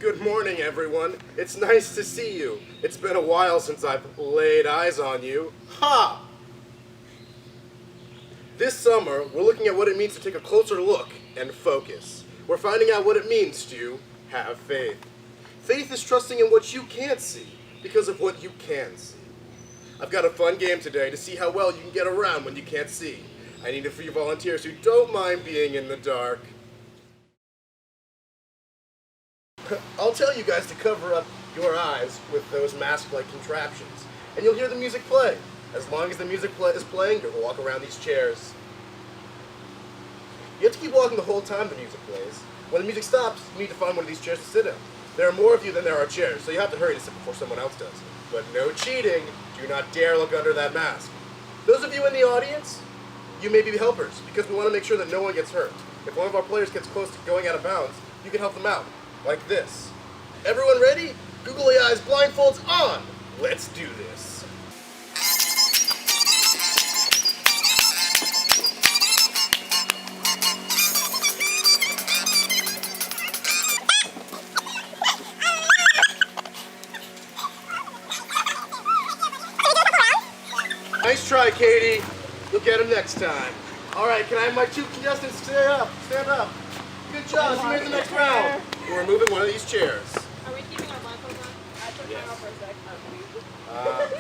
Good morning, everyone. It's nice to see you. It's been a while since I've laid eyes on you. Ha! This summer, we're looking at what it means to take a closer look and focus. We're finding out what it means to have faith. Faith is trusting in what you can't see because of what you can see. I've got a fun game today to see how well you can get around when you can't see. I need a few volunteers who don't mind being in the dark. I'll tell you guys to cover up your eyes with those mask-like contraptions, and you'll hear the music play. As long as the music is playing, you'll walk around these chairs. You have to keep walking the whole time the music plays. When the music stops, you need to find one of these chairs to sit in. There are more of you than there are chairs, so you have to hurry to sit before someone else does. But no cheating. Do not dare look under that mask. Those of you in the audience, you may be helpers, because we want to make sure that no one gets hurt. If one of our players gets close to going out of bounds, you can help them out. Like this. Everyone ready? Googly eyes, blindfolds on! Let's do this. Nice try, Katie. You'll get him next time. All right, can I have my two contestants stand up? Stand up. Good job. See you in the next round. We're removing one of these chairs. Are we keeping our blindfolds on? I took mine off for a sec.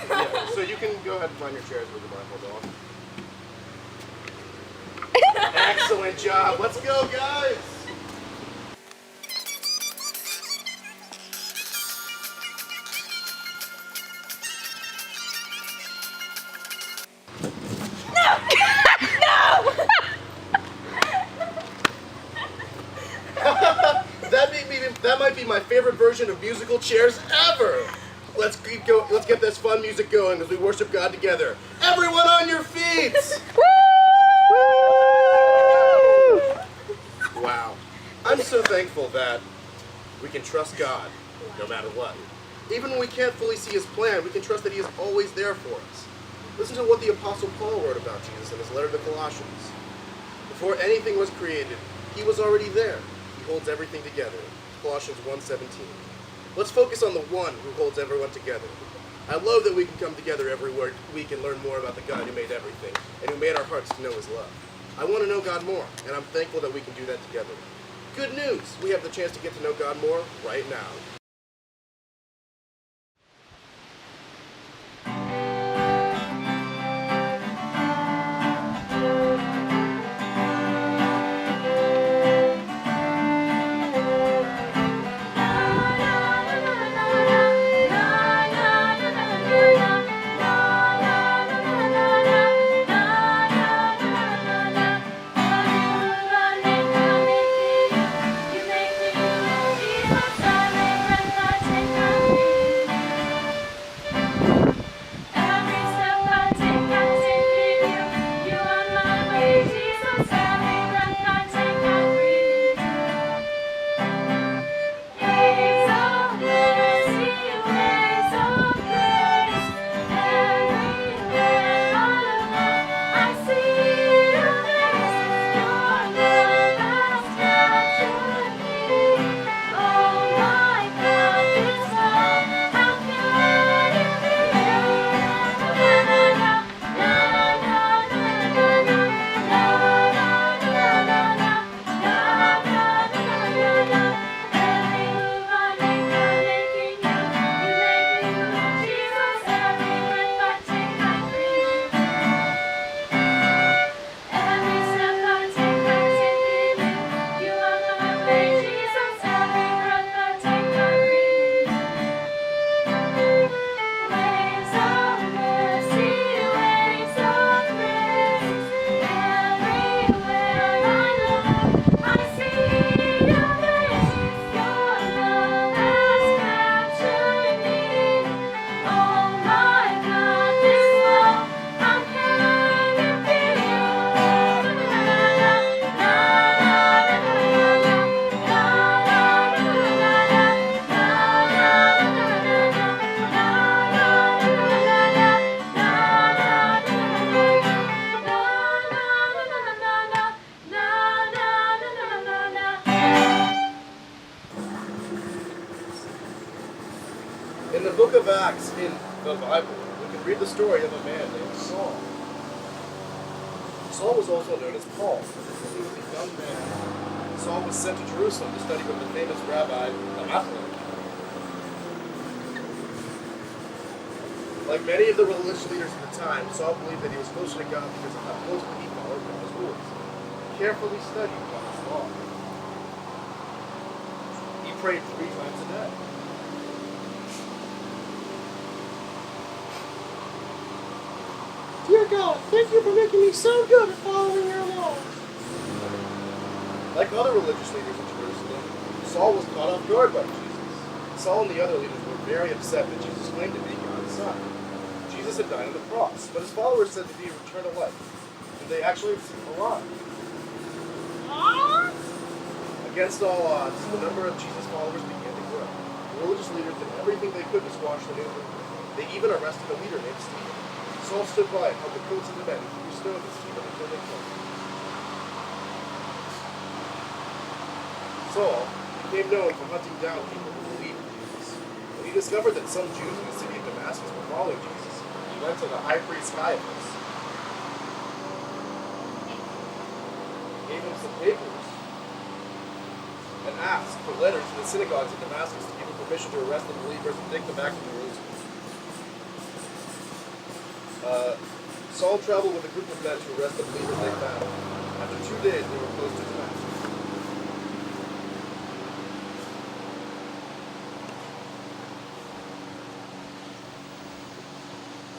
Yeah, so you can go ahead and find your chairs with the blindfold off. Excellent job. Let's go, guys. That might be my favorite version of musical chairs ever. Let's keep going. Let's get this fun music going as we worship God together. Everyone on your feet! Wow. I'm so thankful that we can trust God no matter what. Even when we can't fully see his plan, we can trust that he is always there for us. Listen to what the Apostle Paul wrote about Jesus in his letter to Colossians. Before anything was created, he was already there. He holds everything together. Colossians 1:17. Let's focus on the one who holds everyone together. I love that we can come together every week and learn more about the God who made everything and who made our hearts to know his love. I want to know God more, and I'm thankful that we can do that together. Good news! We have the chance to get to know God more right now. Acts in the Bible, we can read the story of a man named Saul. Saul was also known as Paul, because he was a young man. Saul was sent to Jerusalem to study with the famous rabbi Untitled. Like many of the religious leaders of the time, Saul believed that he was closer to God because of how closely he followed God's rules. He carefully studied God's law. He prayed 3 times a day. Dear God, thank you for making me so good at following your laws. Like other religious leaders in Jerusalem, Saul was caught off guard by Jesus. Saul and the other leaders were very upset that Jesus claimed to be God's son. Jesus had died on the cross, but his followers said that he would return to life, and they actually had seen him alive. Against all odds, the number of Jesus' followers began to grow. The religious leaders did everything they could to squash the movement. They even arrested a leader named Stephen. Saul stood by and held the coats of the men who threw stones at Stephen until they killed him. Saul became known for hunting down people who believed in Jesus. When he discovered that some Jews in the city of Damascus were following Jesus, he went to the high priest Caiaphas, gave him some papers, and asked for letters to the synagogues of Damascus to give him permission to arrest the believers and take them back to Jerusalem. Saul traveled with a group of men to arrest the believers they found. After 2 days, they were close to Damascus.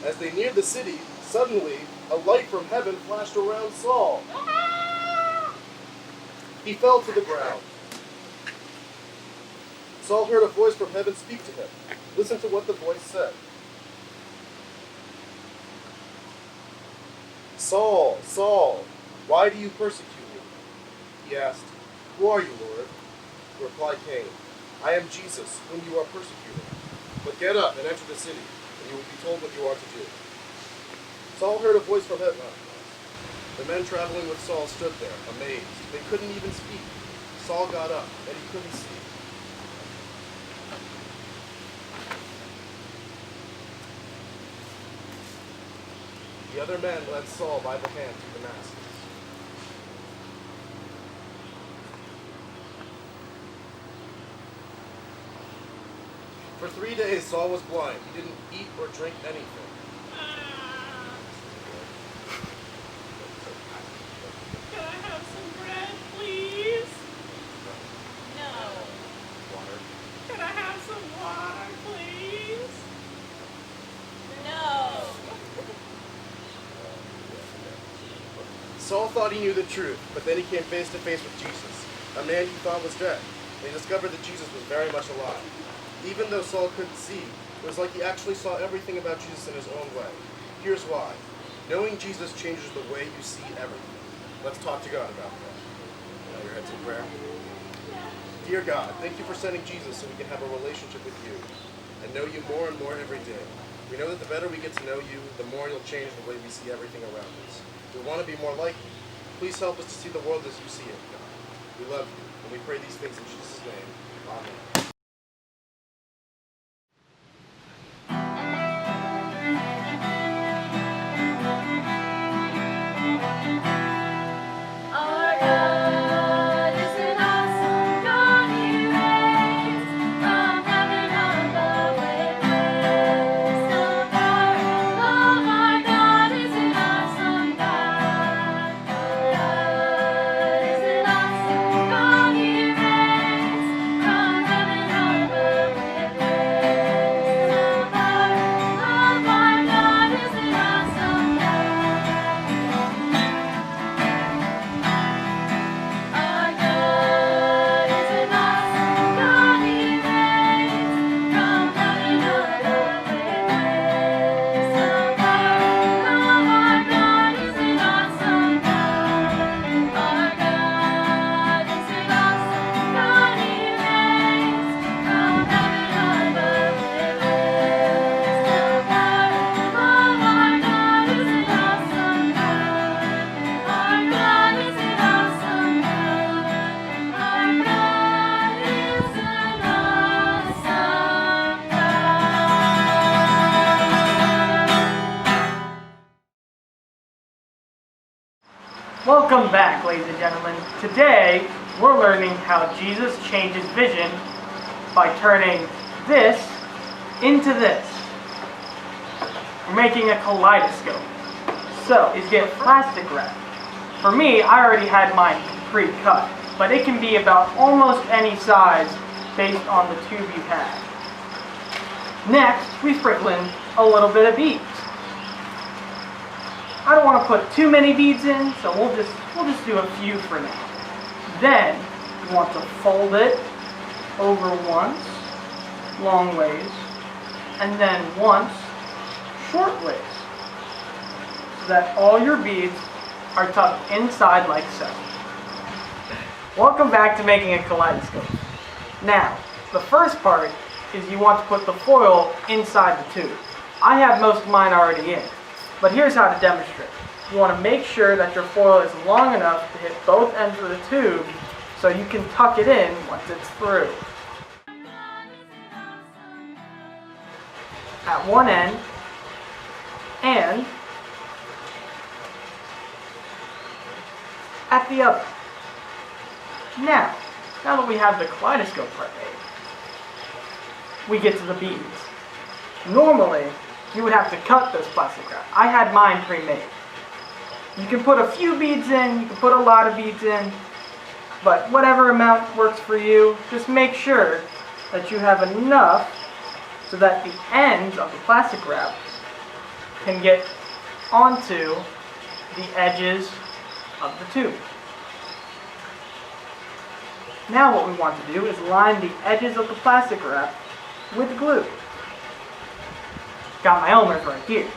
As they neared the city, suddenly a light from heaven flashed around Saul. He fell to the ground. Saul heard a voice from heaven speak to him. Listen to what the voice said. Saul, Saul, why do you persecute me? He asked, Who are you, Lord? The reply came, I am Jesus, whom you are persecuting. But get up and enter the city, and you will be told what you are to do. Saul heard a voice from heaven. The men traveling with Saul stood there, amazed. They couldn't even speak. Saul got up, and he couldn't see. The other men led Saul by the hand to Damascus. For 3 days Saul was blind. He didn't eat or drink anything. Can I have some bread, please? No. Water. Can I have some water, please? No. Saul thought he knew the truth, but then he came face to face with Jesus, a man he thought was dead. And he discovered that Jesus was very much alive. Even though Saul couldn't see, it was like he actually saw everything about Jesus in his own way. Here's why. Knowing Jesus changes the way you see everything. Let's talk to God about that. Bow your heads in prayer. Dear God, thank you for sending Jesus so we can have a relationship with you and know you more and more every day. We know that the better we get to know you, the more you'll change the way we see everything around us. We want to be more like you. Please help us to see the world as you see it, God. We love you, and we pray these things in Jesus' name. Amen. From Welcome back, ladies and gentlemen. Today, we're learning how Jesus changes vision by turning this into this. We're making a kaleidoscope. So, you get plastic wrap. For me, I already had mine pre-cut, but it can be about almost any size based on the tube you have. Next, we sprinkle in a little bit of beads. I don't want to put too many beads in, so we'll just do a few for now. Then, you want to fold it over once, long ways, and then once, short ways, so that all your beads are tucked inside like so. Welcome back to making a kaleidoscope. Now, the first part is you want to put the foil inside the tube. I have most of mine already in, but here's how to demonstrate. You want to make sure that your foil is long enough to hit both ends of the tube so you can tuck it in once it's through. At one end and at the other. Now that we have the kaleidoscope part made, we get to the beads. Normally, you would have to cut this plastic wrap. I had mine pre-made. You can put a few beads in, you can put a lot of beads in, but whatever amount works for you, just make sure that you have enough so that the ends of the plastic wrap can get onto the edges of the tube. Now what we want to do is line the edges of the plastic wrap with glue. Got my Elmer's right here.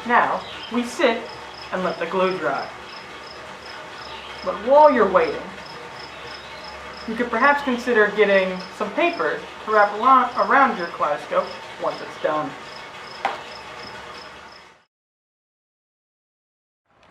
Now, we sit and let the glue dry. But while you're waiting, you could perhaps consider getting some paper to wrap around your kaleidoscope once it's done.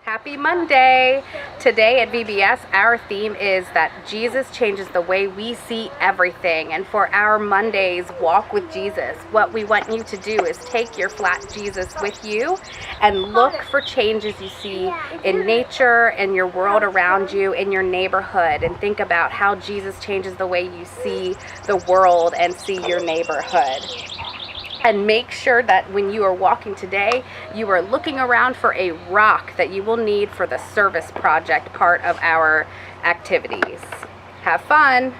Happy Monday! Today at VBS, our theme is that Jesus changes the way we see everything. And for our Monday's Walk with Jesus, what we want you to do is take your flat Jesus with you and look for changes you see in nature, in your world around you, in your neighborhood, and think about how Jesus changes the way you see the world and see your neighborhood. And make sure that when you are walking today, you are looking around for a rock that you will need for the service project part of our activities. Have fun!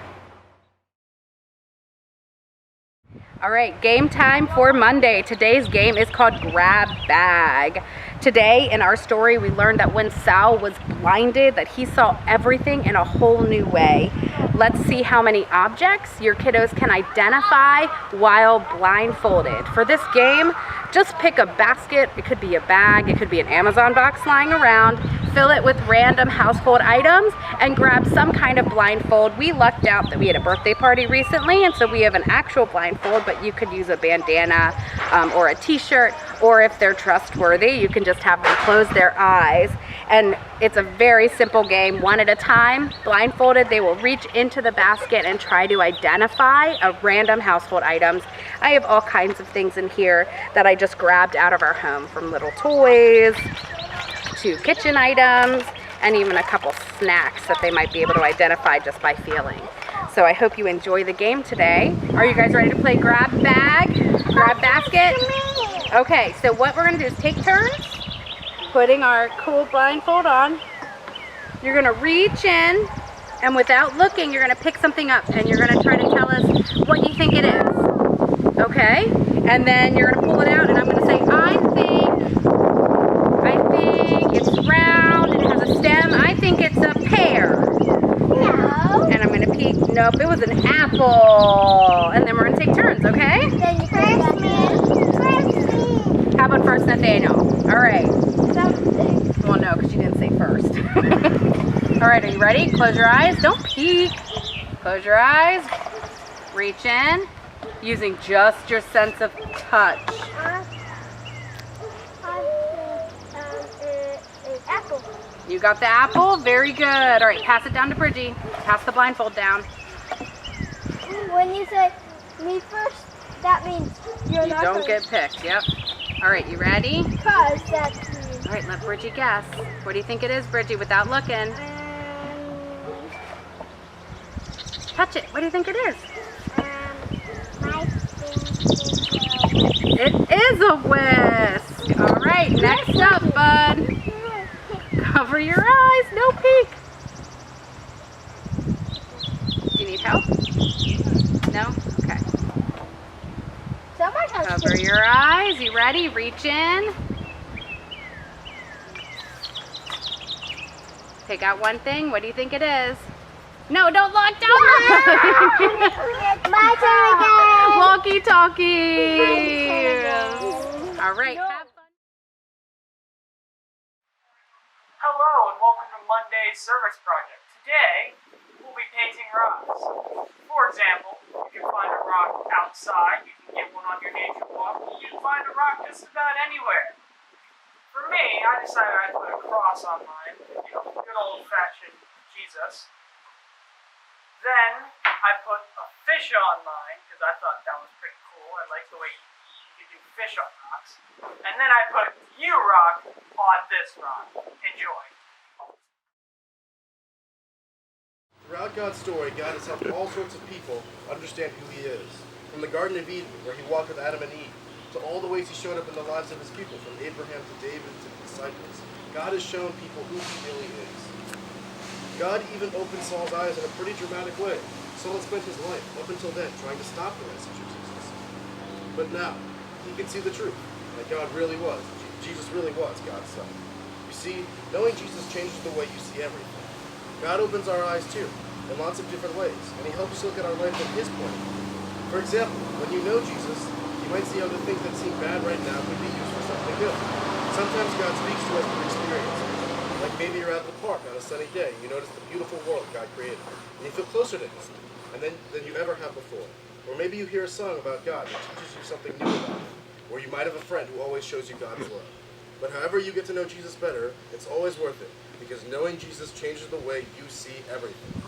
All right, game time for Monday. Today's game is called Grab Bag. Today in our story, we learned that when Saul was blinded, that he saw everything in a whole new way. Let's see how many objects your kiddos can identify while blindfolded. For this game, just pick a basket. It could be a bag, it could be an Amazon box lying around. Fill it with random household items and grab some kind of blindfold. We lucked out that we had a birthday party recently, and so we have an actual blindfold, but you could use a bandana or a t-shirt, or if they're trustworthy, you can just have them close their eyes. And it's a very simple game, one at a time. Blindfolded, they will reach into the basket and try to identify a random household items. I have all kinds of things in here that I just grabbed out of our home, from little toys to kitchen items, and even a couple snacks that they might be able to identify just by feeling. So I hope you enjoy the game today. Are you guys ready to play grab bag, grab basket? Okay, so what we're gonna do is take turns putting our cool blindfold on. You're gonna reach in, and without looking, you're gonna pick something up, and you're gonna try to tell us what you think it is. Okay? And then you're gonna pull it out, and I'm gonna say, I think it's round and it has a stem. I think it's a pear. No. And I'm gonna peek. Nope, it was an apple. And then we're gonna take turns, okay? Then first me. How about first Nathaniel? All right. Something. Well, no, because you didn't say first. All right, are you ready? Close your eyes. Don't peek. Close your eyes. Reach in, using just your sense of touch. apple. You got the apple? Very good. All right, pass it down to Bridgie. Pass the blindfold down. When you say me first, that means you're You not don't going get picked. Yep. All right, you ready? Because that means. All right, let Bridgie guess. What do you think it is, Bridgie, without looking? Touch it. What do you think it is? My It is a whisk. All right, next up, bud. Cover your eyes. No peek. Do you need help? No? Okay. Someone has Cover to. your eyes. You ready? Reach in. Take out one thing. What do you think it is? No, don't look. Don't look. My turn again. Walkie-talkies. All right. Have fun. Hello and welcome to Monday's service project. Today, we'll be painting rocks. For example, you can find a rock outside, you can get one on your nature walk, you can find a rock just about anywhere. For me, I decided I'd put a cross on mine, good old-fashioned Jesus. Then, I put a fish on mine, because I thought that was pretty cool. I like the way you can do fish on rocks. And then I put you rock on this rock. Enjoy. Throughout God's story, God has helped all sorts of people understand who He is. From the Garden of Eden, where He walked with Adam and Eve, to all the ways He showed up in the lives of His people, from Abraham to David to the disciples. God has shown people who He really is. God even opened Saul's eyes in a pretty dramatic way. Saul had spent his life, up until then, trying to stop the message of Jesus. But now, he can see the truth, that God really was. Jesus really was God's Son. You see, knowing Jesus changes the way you see everything. God opens our eyes too, in lots of different ways, and He helps us look at our life from His point of view. For example, when you know Jesus, you might see how the things that seem bad right now could be used for something good. Sometimes God speaks to us through experiences. Like maybe you're at the park on a sunny day, and you notice the beautiful world God created, and you feel closer to Him than you ever have before. Or maybe you hear a song about God that teaches you something new about Him. Or you might have a friend who always shows you God's love. But however you get to know Jesus better, it's always worth it, because knowing Jesus changes the way you see everything.